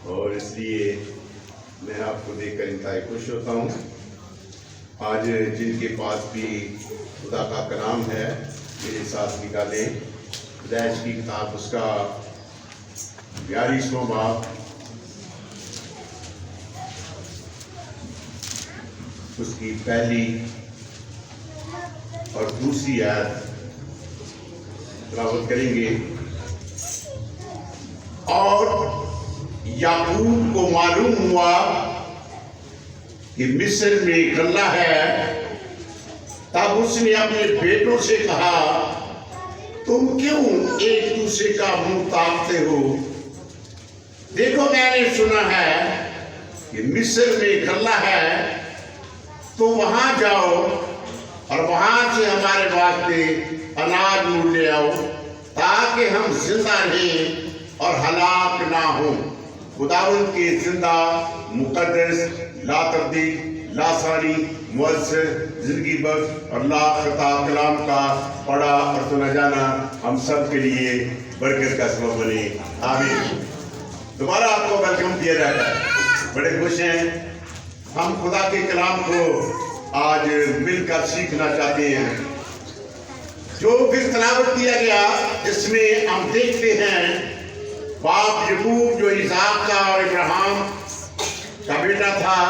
اور اس لیے میں آپ کو دیکھ کر انتہائی خوش ہوتا ہوں۔ آج جن کے پاس بھی خدا کا کلام ہے میرے ساتھ نکالیں۔ پیدائش کی کتاب اس کا 42واں باب اس کی پہلی اور دوسری آیت تلاوت کریں گے۔ اور یعقوب کو معلوم ہوا کہ مصر میں غلہ ہے، تب اس نے اپنے بیٹوں سے کہا، تم کیوں ایک دوسرے کا منہ تاکتے ہو؟ دیکھو میں نے سنا ہے کہ مصر میں غلہ ہے، تو وہاں جاؤ اور وہاں سے ہمارے واسطے اناج مول لے آؤ، تاکہ ہم زندہ رہیں اور ہلاک نہ ہوں۔ خداوند کے زندہ، مقدس، لا تبدیل، لا ثانی، مؤثر، زندگی بخش اور لا خطا کلام کا پڑھا اور سنا جانا ہم سب کے لیے برکت کا سبب بنے، آمین۔ دوبارہ آپ کو ویلکم کیا جاتا ہے، بڑے خوش ہیں۔ ہم خدا کے کلام کو آج مل کر سیکھنا چاہتے ہیں۔ جو پھر تلاوت کیا گیا اس میں ہم دیکھتے ہیں باپ یعقوب جو اسحاق کا اور ابراہیم کا بیٹا تھا،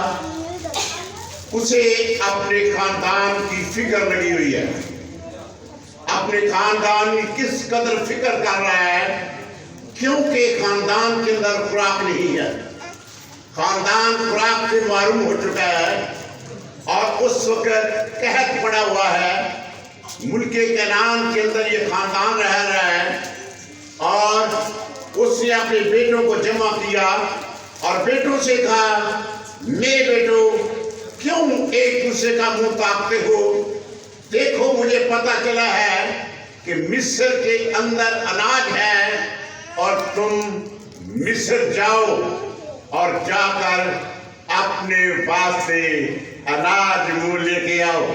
اسے اپنے خاندان کی فکر لگی ہوئی ہے۔ اپنے خاندان کی کس قدر فکر کر رہا ہے، کیونکہ خاندان کے اندر خوراک نہیں ہے، خاندان خوراک سے معروم ہو چکا ہے، اور اس وقت قحط پڑا ہوا ہے۔ ملک کنعان کے اندر یہ خاندان رہ رہا ہے، اور اس نے اپنے بیٹوں کو جمع کیا اور بیٹوں سے کہا، میرے بیٹو کیوں ایک دوسرے کا منہ تاکتے ہو؟ دیکھو مجھے پتا چلا ہے کہ مصر کے اندر اناج ہے، اور تم مصر جاؤ اور جا کر اپنے واسطے اناج مول لے کے آؤ،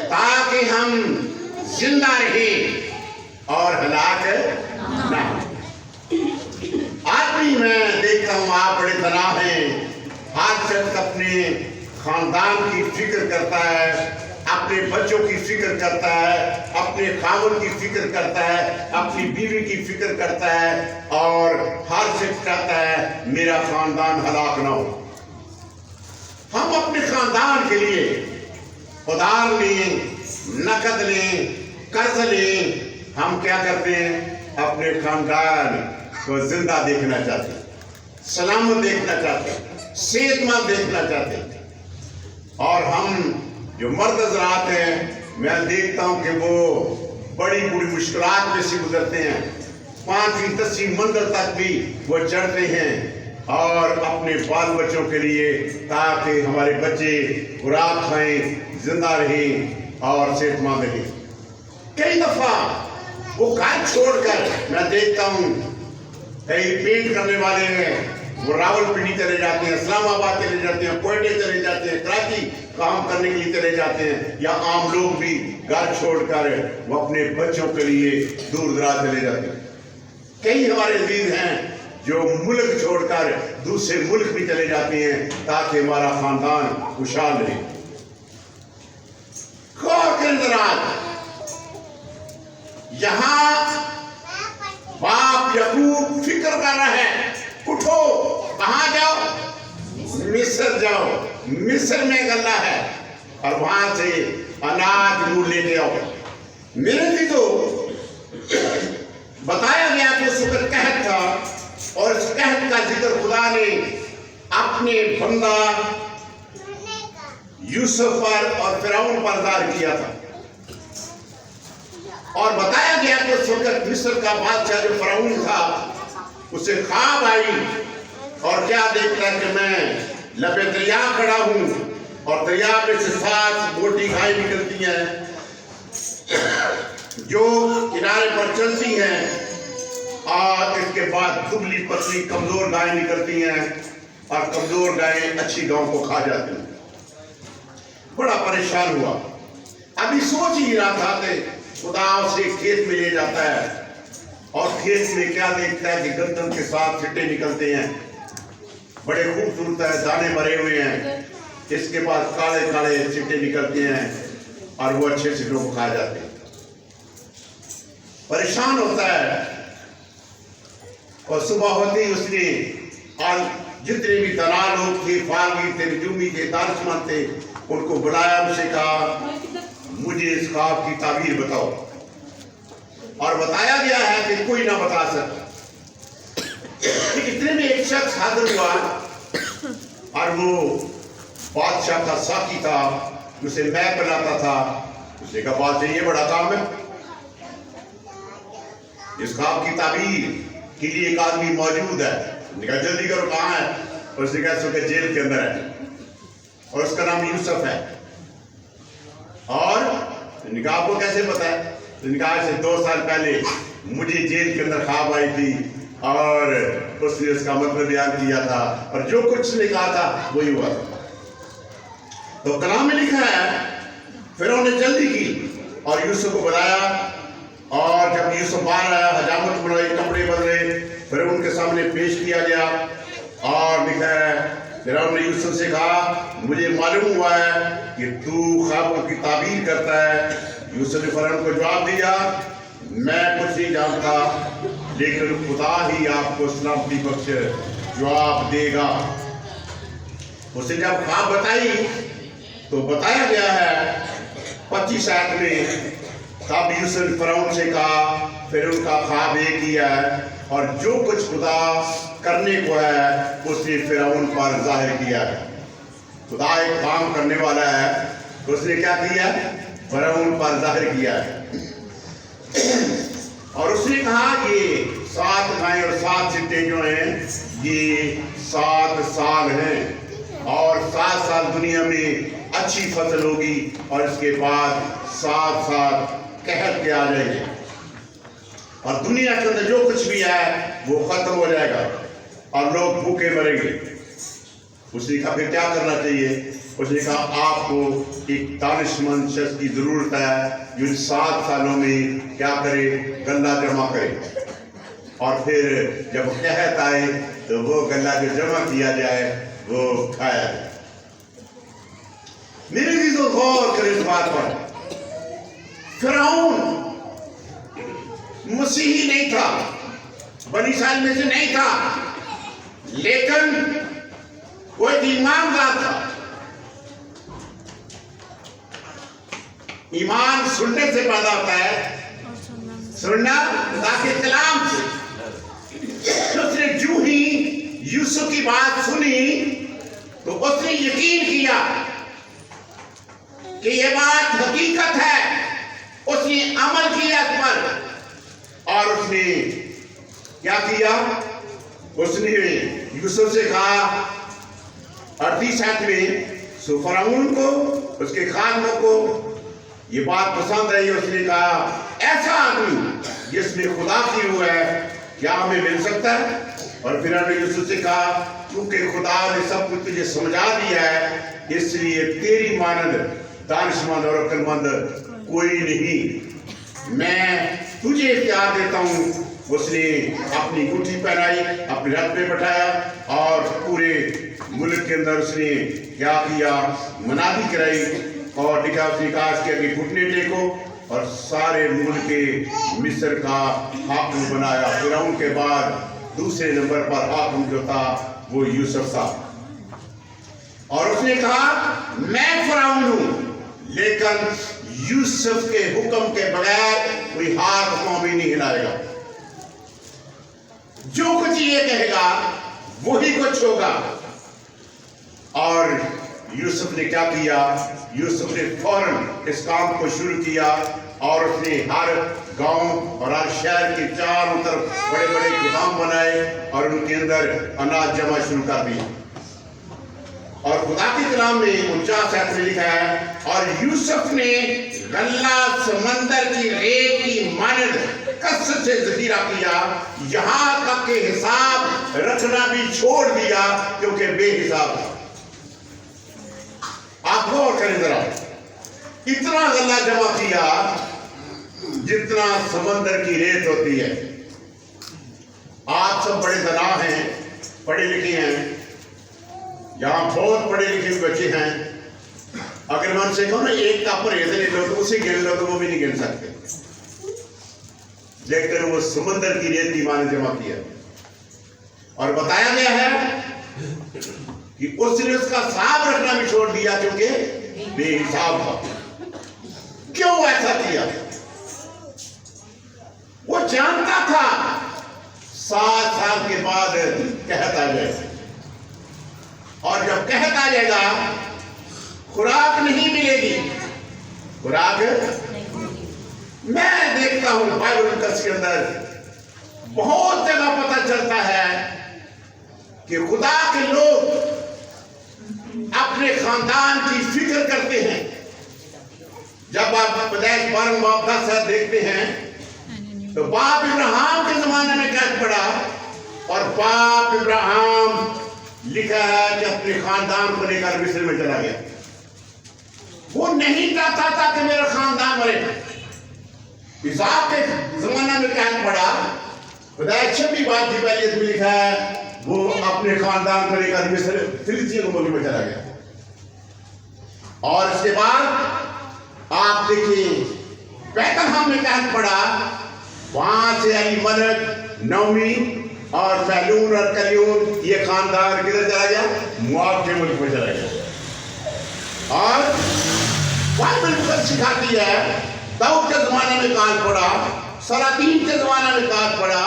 تاکہ ہم زندہ رہیں اور ہلاک نہ ہوں۔ آج بھی میں دیکھتا ہوں آپ بڑے تناؤ ہیں، ہر شخص اپنے خاندان کی فکر کرتا ہے، اپنے بچوں کی فکر کرتا ہے، اپنے خاوند کی فکر کرتا ہے، اپنی بیوی کی فکر کرتا ہے، اور ہر شخص چاہتا ہے میرا خاندان ہلاک نہ ہو۔ ہم اپنے خاندان کے لیے ادھار لیں، نقد لیں، قرض لیں، ہم کیا کرتے ہیں؟ اپنے خاندان کو زندہ دیکھنا چاہتے ہیں، سلامت دیکھنا چاہتے ہیں، صحت مند دیکھنا چاہتے ہیں۔ اور ہم جو مرد حضرات ہیں، میں دیکھتا ہوں کہ وہ بڑی بڑی مشکلات میں سے گزرتے ہیں، 5ویں 10ویں منزل تک بھی وہ چڑھتے ہیں، اور اپنے بال بچوں کے لیے، تاکہ ہمارے بچے خوراک کھائیں، زندہ رہیں اور صحت مند رہیں۔ کئی دفعہ وہ گھر چھوڑ کر، میں دیکھتا ہوں کئی پینٹ کرنے والے ہیں، وہ راول پنڈی چلے جاتے ہیں، اسلام آباد چلے جاتے ہیں، کوئٹے چلے جاتے ہیں، کراچی کام کرنے کے لیے چلے جاتے ہیں، یا عام لوگ بھی گھر چھوڑ کر وہ اپنے بچوں کے لیے دور دراز چلے جاتے ہیں۔ کئی ہمارے عزیز ہیں جو ملک چھوڑ کر دوسرے ملک بھی چلے جاتے ہیں، تاکہ ہمارا خاندان خوشحال رہے۔ غور کریں ذرا، یہاں باپ یعقوب فکر کر رہا ہے، اٹھو، کہاں جاؤ؟ مصر جاؤ، مصر میں غلہ ہے، اور وہاں سے اناج مول لے کے آؤ۔ میرے عزیزو، بتایا گیا کہ اس وقت قحط تھا، اور اس قحط کا ذکر خدا نے اپنے بندہ یوسف پر اور فرعون پر ظاہر کیا تھا، اور بتایا گیا کہ اس وقت مصر کا بادشاہ جو فرعون تھا، اسے خواب آئی، اور کیا دیکھتا ہے کہ میں لبے دریا کھڑا ہوں، اور دریا میں سے 7 موٹی گائیں نکلتی ہیں جو کنارے پر چلتی ہیں، اور اس کے بعد دبلی پتلی کمزور گائیں نکلتی ہیں، اور کمزور گائیں اچھی گاؤں کو کھا جاتی ہیں۔ بڑا پریشان ہوا، ابھی سوچ ہی رہا تھا کہ خدا اسے کھیت میں لے جاتا ہے، اور کھیت میں کیا دیکھتا ہے کہ گندم کے ساتھ چھٹے نکلتے ہیں، بڑے خوبصورت ہے، دانے بھرے ہوئے ہیں، اس کے بعد کالے کالے چھٹے نکلتے ہیں اور وہ اچھے سے لوگ کھا جاتے ہیں۔ پریشان ہوتا ہے، اور صبح ہوتے ہی اس نے جتنے بھی دلال لوگ تھے، فارمی تھے، نجومی تھے، دانشمند تھے، ان کو بلایا، ان سے کہا مجھے اس خواب کی تعبیر بتاؤ، اور بتایا گیا ہے کہ کوئی نہ بتا سکتا۔ اتنے میں ایک شخص حاضر ہوا اور وہ بادشاہ کا ساقی تھا، اسے میں بناتا تھا۔ اس نے کہا بادشاہ یہ بڑا کام ہے، اس خواب کی تعبیر کے لیے ایک آدمی موجود ہے۔ اس نے کہا جلدی کرو، کہاں ہے؟ اور اس نے کہا اس وقت جیل کے اندر ہے، اور اس کا نام یوسف ہے۔ اور اس نے کہا آپ کو کیسے پتا ہے؟ اس نے کہا اسے 2 سال پہلے مجھے جیل کے اندر خواب آئی تھی، اور اس نے اس کا مطلب بیان کیا تھا، اور جو کچھ اس نے کہا تھا وہی ہوا تھا۔ تو کلام میں لکھا ہے فرعون نے جلدی کی اور یوسف کو بلایا، اور جب یوسف باہر آیا، حجامت بنائی، کپڑے بدلے، پھر ان کے سامنے پیش کیا گیا، اور لکھا ہے فرعون نے یوسف سے کہا مجھے معلوم ہوا ہے کہ تو خوابوں کی تعبیر کرتا ہے۔ یوسف نے فرعون کو جواب دیا میں کچھ نہیں جانتا، لیکن خدا ہی آپ کو سلامتی بخش جواب دے گا۔ اسے جب خواب بتائی تو بتایا گیا ہے 25 آیت میں، تب یوسف نے فرعون سے کہا پھر ان کا خواب ایک ہی ہے، اور جو کچھ خدا کرنے کو ہے اس نے فرعون پر ظاہر کیا ہے۔ خدا ایک کام کرنے والا ہے تو اس نے کیا کیا؟ فرعون پر ظاہر کیا ہے۔ اور اس نے کہا یہ 7 گائیں اور 7 چٹے جو ہیں یہ 7 سال ہیں، اور 7 سال دنیا میں اچھی فصل ہوگی، اور اس کے بعد 7 سال قحط کے آ جائیں گے، اور دنیا کے اندر جو کچھ بھی ہے وہ ختم ہو جائے گا اور لوگ بھوکے مریں گے۔ اس نے کہا پھر کیا کرنا چاہیے؟ اس نے کہا آپ کو ایک دانشمند شخص کی ضرورت ہے جو ان 7 سالوں میں کیا کرے؟ غلہ جمع کرے، اور پھر جب قحط آئے تو وہ غلہ جو جمع کیا جائے وہ کھایا جائے۔ میرے عزیزو غور کریں اس بات پر، فرعون مسیحی نہیں تھا، بنی اسرائیل میں سے نہیں تھا، لیکن وہ ایک ایماندار تھا۔ ایمان سننے سے پیدا ہوتا ہے، سننا خدا کے کلام سے۔ اس نے جو ہی یوسف کی بات سنی تو اس نے یقین کیا کہ یہ بات حقیقت ہے، اس نے عمل کیا اس پر، اور اس نے کیا کیا؟ اس نے یوسف سے کہا 38 آیت میں، سو فرعون کو اس کے خادموں کو یہ بات پسند آئی، اس نے کہا ایسا آدمی جس میں خدا کی روح ہے کیا ہمیں مل سکتا ہے؟ اور پھر ہم نے یوسف سے کہا کیونکہ خدا نے سب کچھ تجھے سمجھا دیا ہے، اس لیے تیری مانند دانشمند اور عقل مند کوئی نہیں، میں تجھے اختیار دیتا ہوں۔ اس نے اپنی انگوٹھی پہنائی، اپنے رتھ پہ بٹھایا، اور پورے ملک کے اندر اس نے کیا کیا؟ منادی کرائی، اور لکھا اس نے کہا اس کے اپنے گھٹنے ٹیکو، اور سارے ملک مصر کا حاکم بنایا۔ فرعون کے بعد دوسرے نمبر پر حاکم جو تھا وہ یوسف تھا، اور اس نے کہا میں فرعون ہوں، لیکن یوسف کے حکم کے بغیر کوئی ہاتھ پاؤں بھی نہیں ہلائے گا، جو کچھ یہ کہے گا وہی کچھ ہوگا۔ اور یوسف نے کیا کیا؟ یوسف نے فوراً اس کام کو شروع کیا، اور اس نے ہر گاؤں اور ہر شہر کے چاروں طرف بڑے بڑے گودام بنائے، اور ان کے اندر اناج جمع شروع کر دی۔ اور خدا کے کلام میں 49 آیت میں لکھا ہے اور یوسف نے غلہ سمندر کی ریت کی مانند کثرت سے ذخیرہ کیا، یہاں تک کہ حساب رکھنا بھی چھوڑ دیا کیونکہ بے حساب تھا۔ آپ غور کریں ذرا، اتنا غلہ جمع کیا جتنا سمندر کی ریت ہوتی ہے، آپ سب بڑے دنا ہیں، پڑھے لکھے ہیں، یہاں بہت پڑھے لکھے بچے ہیں، اگر میں ان سے کہوں نا ایک کا پر لے لو تو اسے گن لو تو وہ بھی نہیں گن سکتے، لیکن وہ سمندر کی ریت کی ماں نے جمع کیا اور بتایا گیا ہے کہ اس نے اس کا حساب رکھنا بھی چھوڑ دیا کیونکہ بے حساب تھا۔ کیوں ایسا کیا؟ وہ جانتا تھا 7 سال کے بعد قحط آ جائے گا، اور جب قحط آ جائے گا خوراک نہیں ملے گی۔ خوراک میں دیکھتا ہوں بائبل مقدس کے اندر بہت جگہ پتہ چلتا ہے کہ خدا کے لوگ اپنے خاندان کی فکر کرتے ہیں۔ جب آپ پیدائش 12 باب 10 دیکھتے ہیں تو باپ ابراہیم کے زمانے میں قحط پڑا، اور باپ ابراہیم لکھا ہے کہ اپنے خاندان کو لے کر مصر میں چلا گیا۔ وہ نہیں چاہتا تھا کہ میرا خاندان مرے۔ اسحاق کے زمانہ میں قحط پڑا، پیدائش 26 باب کی پہلی آیت میں لکھا ہے وہ اپنے خاندان کو لے کر مصر فلسطین ملک میں چلا گیا۔ اور اس کے بعد آپ دیکھیں بیت لحم میں قحط پڑا، وہاں سے علی ملک، نومی اور پہلون اور کلیون یہ خاندان کدھر چلا گیا؟ مواب کے ملک میں چلا گیا۔ اور بائبل مقدس سکھاتی ہے داؤد کے زمانے میں قحط پڑا، سلاطین کے زمانے میں قحط پڑا،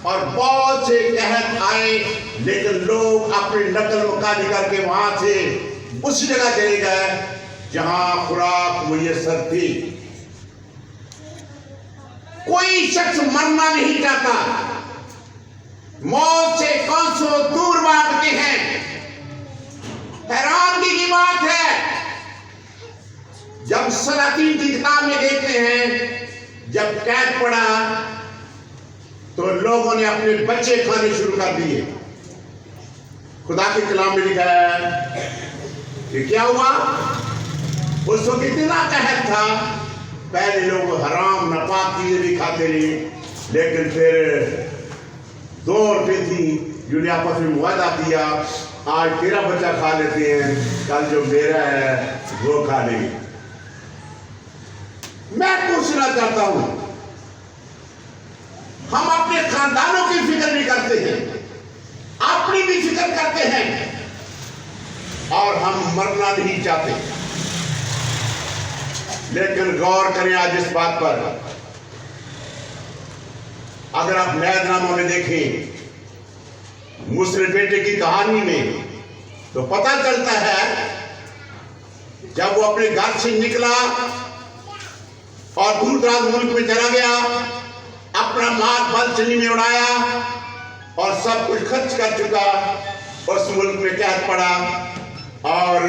اور بہت سے قحط آئے، لیکن لوگ اپنی نقل مکانی کر کے وہاں سے اس جگہ چلے گئے جہاں خوراک میسر تھی۔ کوئی شخص مرنا نہیں چاہتا، موت سے کون سو دور بھاگتے ہیں۔ حیرانگی کی بات ہے جب سلاطین کی کتاب میں دیکھتے ہیں جب قحط پڑا تو لوگوں نے اپنے بچے کھانے شروع کر دیے۔ خدا کے کلام میں لکھا ہے کہ کیا ہوا؟ اس وقت اتنا قحط تھا، پہلے لوگ حرام ناپاک چیزیں بھی کھاتے رہے، لیکن پھر دو عورتیں تھیں جو نے آپس میں معاہدہ کیا، آج تیرا بچہ کھا لیتے ہیں، کل جو میرا ہے وہ کھا لیں گے۔ میں پوچھنا چاہتا ہوں، ہم اپنے خاندانوں کی فکر بھی کرتے ہیں، اپنی بھی فکر کرتے ہیں، اور ہم مرنا نہیں چاہتے۔ لیکن غور کریں آج اس بات پر، اگر آپ نیز ناموں میں دیکھیں مصر بیٹے کی کہانی میں تو پتہ چلتا ہے جب وہ اپنے گھر سے نکلا اور دور دراز ملک میں چلا گیا، اپنا مال بل چنی میں اڑایا اور سب کچھ خرچ کر چکا، اس ملک میں قحط پڑا اور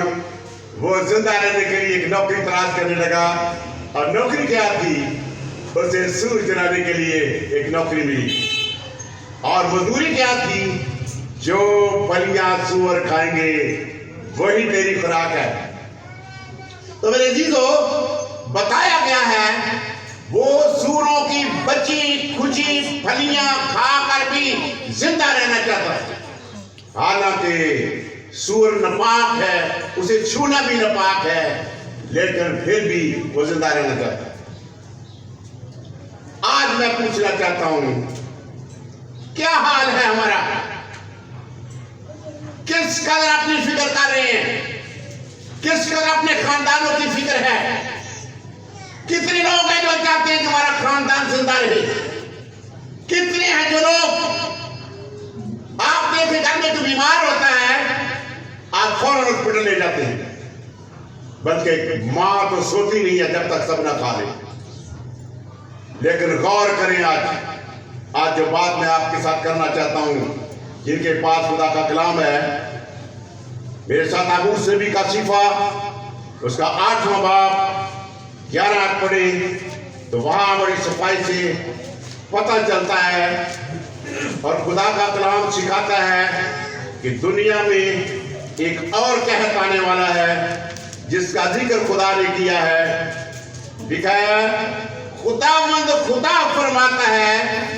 وہ زندہ رہنے کے لیے ایک نوکری تلاش کرنے لگا، اور نوکری کیا تھی؟ اسے سور چرانے کے لیے ایک نوکری ملی، اور مزدوری کیا تھی؟ جو پھلیاں سور کھائیں گے وہی میری خوراک ہے۔ تو میرے عزیزو، بتایا گیا ہے وہ سوروں کی بچی کھچی پھلیاں کھا کر بھی زندہ رہنا چاہتا ہے، حالانکہ سور ناپاک ہے، اسے چھونا بھی ناپاک ہے، لیکن پھر بھی وہ زندہ رہنا چاہتا ہے۔ آج میں پوچھنا چاہتا ہوں کیا حال ہے ہمارا؟ کس قدر اپنی فکر کر رہے ہیں؟ کس قدر اپنے خاندانوں کی فکر ہے؟ کتنے لوگ ہیں جو چاہتے ہیں کہ ہمارا خاندان زندہ رہے؟ کتنے ہیں جو لوگ آپ دیکھیں گھر میں جو بیمار ہوتا ہے آپ فوراً ہاسپٹل لے جاتے ہیں، بلکہ ماں تو سوتی نہیں ہے جب تک سب نہ کھا لے۔ لیکن غور کریں آج جو بات میں آپ کے ساتھ کرنا چاہتا ہوں، جن کے پاس خدا کا کلام ہے، میرے ساتھ عبور سے بھی کا صفحہ اس کا 8واں باب 11 آیت پڑھیں تو وہاں بڑی صفائی سے پتہ چلتا ہے، اور خدا کا کلام سکھاتا ہے کہ دنیا میں ایک اور قحط آنے والا ہے جس کا ذکر خدا نے کیا ہے۔ لکھا ہے خداوند خدا فرماتا ہے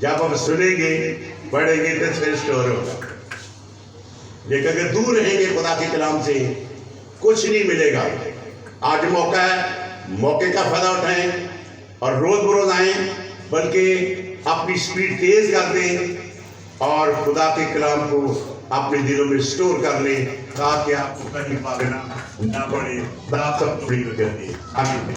جب ہم سنیں گے پڑھیں گے تو پھر اسٹور ہوگا. لیکن اگر دور رہیں گے خدا کے کلام سے کچھ نہیں ملے گا. آج موقع ہے, موقع کا فائدہ اٹھائیں اور روز بروز آئیں, بلکہ اپنی سپیڈ تیز کر دیں اور خدا کے کلام کو اپنے دلوں میں سٹور کر لیں تاکہ آپ کو کہیں پاگنا نہ پڑے. آپ سب تھوڑی کر دیں. آمین.